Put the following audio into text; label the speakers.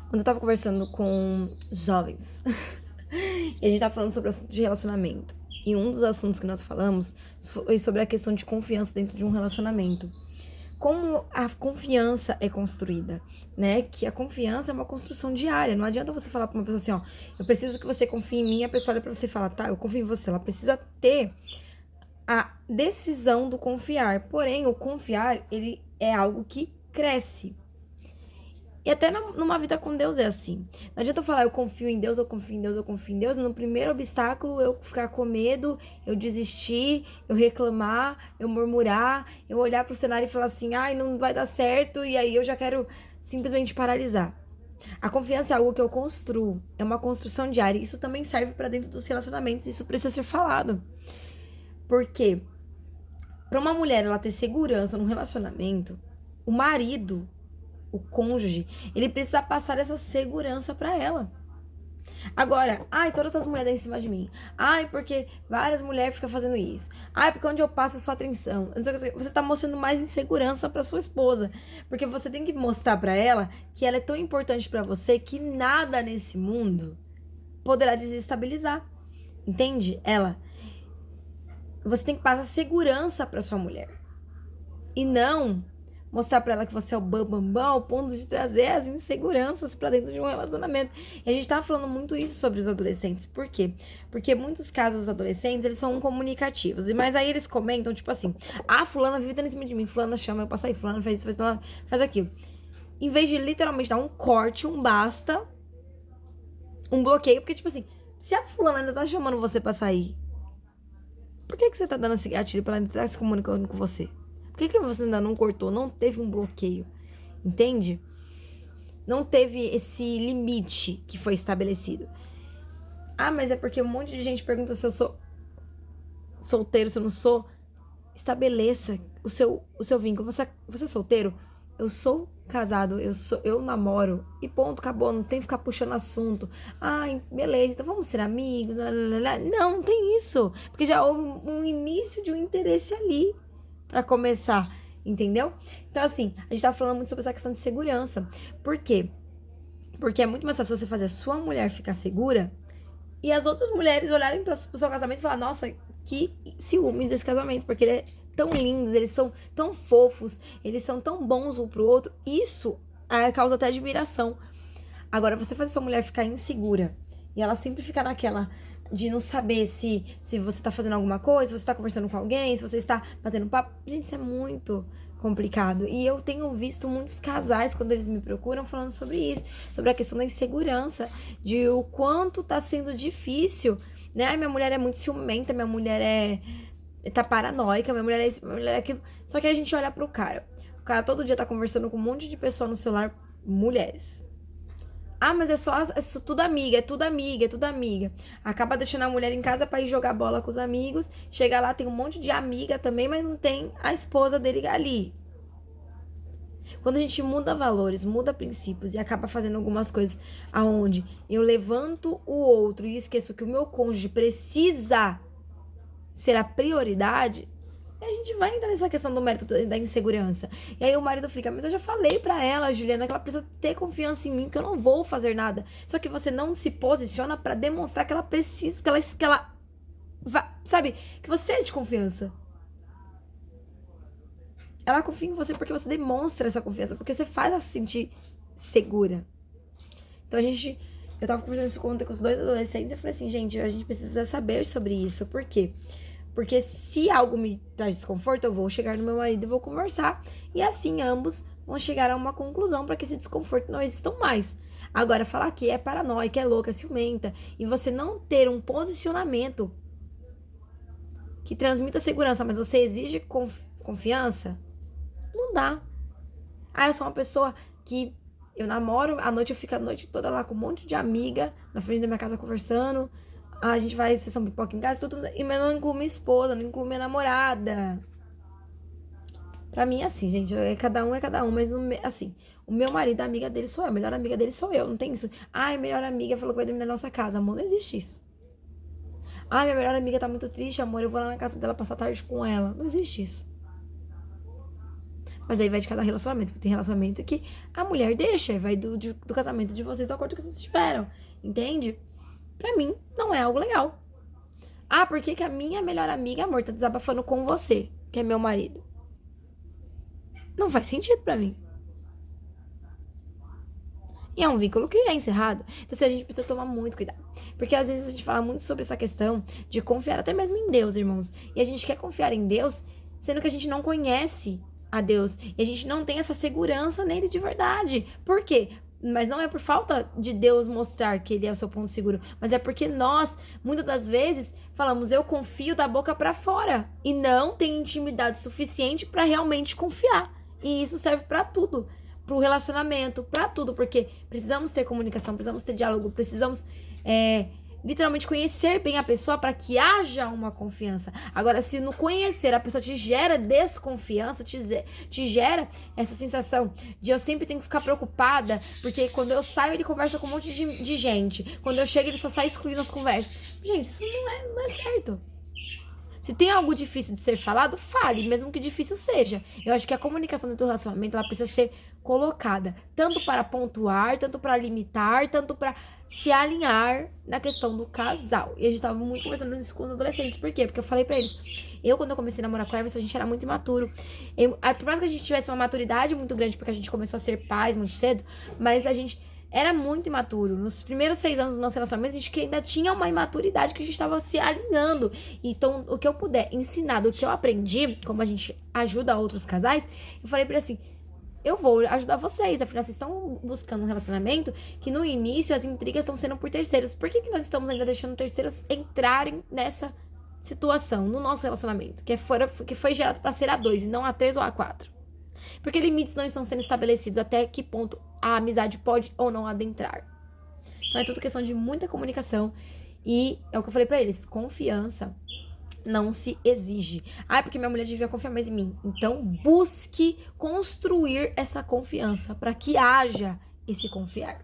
Speaker 1: Quando eu tava conversando com jovens, e a gente tava falando sobre o assunto de relacionamento. E um dos assuntos que nós falamos foi sobre a questão de confiança dentro de um relacionamento. Como a confiança é construída, né? Que a confiança é uma construção diária. Não adianta você falar pra uma pessoa assim, ó, eu preciso que você confie em mim, a pessoa olha pra você e fala, tá, eu confio em você. Ela precisa ter a decisão do confiar. Porém, o confiar, ele é algo que cresce. E até numa vida com Deus é assim. Não adianta eu falar, eu confio em Deus, eu confio em Deus, eu confio em Deus. No primeiro obstáculo, eu ficar com medo, eu desistir, eu reclamar, eu murmurar, eu olhar pro cenário e falar assim, ai, não vai dar certo, e aí eu já quero simplesmente paralisar. A confiança é algo que eu construo, é uma construção diária. Isso também serve para dentro dos relacionamentos, isso precisa ser falado. Por quê? Para uma mulher ela ter segurança no relacionamento, o marido, o cônjuge, ele precisa passar essa segurança pra ela. Agora, ai, todas as mulheres em cima de mim. Ai, porque várias mulheres ficam fazendo isso. Ai, porque onde eu passo eu sou atenção. Você tá mostrando mais insegurança pra sua esposa. Porque você tem que mostrar pra ela que ela é tão importante pra você que nada nesse mundo poderá desestabilizar. Entende? Você tem que passar segurança pra sua mulher. E não mostrar pra ela que você é o bambambam ao ponto de trazer as inseguranças pra dentro de um relacionamento. E a gente tá falando muito isso sobre os adolescentes. Por quê? Porque muitos casos os adolescentes, eles são comunicativos. Mas aí eles comentam, tipo assim, ah, fulana vive dando em cima de mim, fulana chama eu pra sair, fulana faz isso, faz aquilo. Em vez de literalmente dar um corte, um basta, um bloqueio, porque tipo assim, se a fulana ainda tá chamando você pra sair, por que você tá dando esse gatilho pra ela ainda tá se comunicando com você? Por que você ainda não cortou? Não teve um bloqueio, entende? Não teve esse limite que foi estabelecido. Ah, mas é porque um monte de gente pergunta se eu sou solteiro, se eu não sou. Estabeleça o seu vínculo. Você é solteiro? Eu sou casado, eu namoro. E ponto, acabou. Não tem que ficar puxando assunto. Ai, beleza, então vamos ser amigos. Não, não tem isso. Porque já houve um início de um interesse ali pra começar, entendeu? Então, assim, a gente tá falando muito sobre essa questão de segurança. Por quê? Porque é muito mais fácil você fazer a sua mulher ficar segura e as outras mulheres olharem pro seu casamento e falar, nossa, que ciúmes desse casamento, porque ele é tão lindos, eles são tão fofos, eles são tão bons um pro outro. Isso causa até admiração. Agora, você fazer sua mulher ficar insegura e ela sempre ficar naquela de não saber se você tá fazendo alguma coisa, se você tá conversando com alguém, se você está batendo papo. Gente, isso é muito complicado. E eu tenho visto muitos casais, quando eles me procuram, falando sobre isso, sobre a questão da insegurança, de o quanto tá sendo difícil, né? Ai, minha mulher é muito ciumenta, minha mulher tá paranoica, minha mulher é isso, minha mulher é aquilo. Só que a gente olha pro cara. O cara todo dia tá conversando com um monte de pessoa no celular, mulheres. Ah, mas é tudo amiga, é tudo amiga, é tudo amiga. Acaba deixando a mulher em casa pra ir jogar bola com os amigos. Chega lá, tem um monte de amiga também, mas não tem a esposa dele ali. Quando a gente muda valores, muda princípios e acaba fazendo algumas coisas aonde eu levanto o outro e esqueço que o meu cônjuge precisa ser a prioridade, a gente vai entrar nessa questão do mérito da insegurança. E aí o marido fica, mas eu já falei pra ela, Juliana, que ela precisa ter confiança em mim, que eu não vou fazer nada. Só que você não se posiciona pra demonstrar que ela precisa, que ela sabe, que você é de confiança. Ela confia em você porque você demonstra essa confiança, porque você faz ela se sentir segura. Então eu tava conversando isso com os dois adolescentes e eu falei assim, gente, a gente precisa saber sobre isso. Por quê? Porque se algo me traz desconforto, eu vou chegar no meu marido e vou conversar. E assim ambos vão chegar a uma conclusão para que esse desconforto não exista mais. Agora, falar que é paranoica, é louca, é ciumenta, e você não ter um posicionamento que transmita segurança, mas você exige confiança, não dá. Ah, eu sou uma pessoa que eu namoro, à noite eu fico a noite toda lá com um monte de amiga na frente da minha casa conversando. A gente vai sessão pipoca em casa, tudo, mas não incluo minha esposa, não incluo minha namorada. Pra mim, assim, gente, é cada um, mas assim, o meu marido, a amiga dele sou eu, a melhor amiga dele sou eu, não tem isso. Ai, melhor amiga falou que vai dormir na nossa casa, amor, não existe isso. Ai, minha melhor amiga tá muito triste, amor, eu vou lá na casa dela passar a tarde com ela. Não existe isso. Mas aí vai de cada relacionamento, porque tem relacionamento que a mulher deixa, vai do casamento de vocês, do acordo que vocês tiveram, entende? Pra mim, não é algo legal. Ah, por que a minha melhor amiga, amor, tá desabafando com você, que é meu marido? Não faz sentido pra mim. E é um vínculo que é encerrado. Então, assim, a gente precisa tomar muito cuidado. Porque às vezes a gente fala muito sobre essa questão de confiar até mesmo em Deus, irmãos. E a gente quer confiar em Deus, sendo que a gente não conhece a Deus. E a gente não tem essa segurança nele de verdade. Por quê? Mas não é por falta de Deus mostrar que ele é o seu ponto seguro, mas é porque nós, muitas das vezes, falamos eu confio da boca pra fora e não tem intimidade suficiente pra realmente confiar. E isso serve pra tudo, pro relacionamento, pra tudo, porque precisamos ter comunicação, precisamos ter diálogo, precisamos literalmente conhecer bem a pessoa para que haja uma confiança. Agora, se no conhecer a pessoa te gera desconfiança, te gera essa sensação de eu sempre tenho que ficar preocupada, porque quando eu saio ele conversa com um monte de gente, quando eu chego ele só sai excluindo as conversas. Gente, isso não é certo. Se tem algo difícil de ser falado, fale, mesmo que difícil seja. Eu acho que a comunicação dentro do relacionamento, ela precisa ser colocada, tanto para pontuar, tanto para limitar, tanto para se alinhar na questão do casal. E a gente tava muito conversando isso com os adolescentes. Por quê? Porque eu falei pra eles, quando eu comecei a namorar com a Emerson, a gente era muito imaturo. Por mais que a gente tivesse uma maturidade muito grande, porque a gente começou a ser pais muito cedo, mas a gente era muito imaturo. Nos primeiros 6 anos do nosso relacionamento, a gente ainda tinha uma imaturidade que a gente estava se alinhando. Então, o que eu puder ensinar do que eu aprendi, como a gente ajuda outros casais, eu falei pra ele assim, eu vou ajudar vocês. Afinal, vocês estão buscando um relacionamento que no início as intrigas estão sendo por terceiros. Por que nós estamos ainda deixando terceiros entrarem nessa situação, no nosso relacionamento? Que foi gerado para ser A2 e não A3 ou A4. Porque limites não estão sendo estabelecidos até que ponto a amizade pode ou não adentrar. Então é tudo questão de muita comunicação. E é o que eu falei pra eles, confiança não se exige. Porque minha mulher devia confiar mais em mim. Então busque construir essa confiança para que haja esse confiar.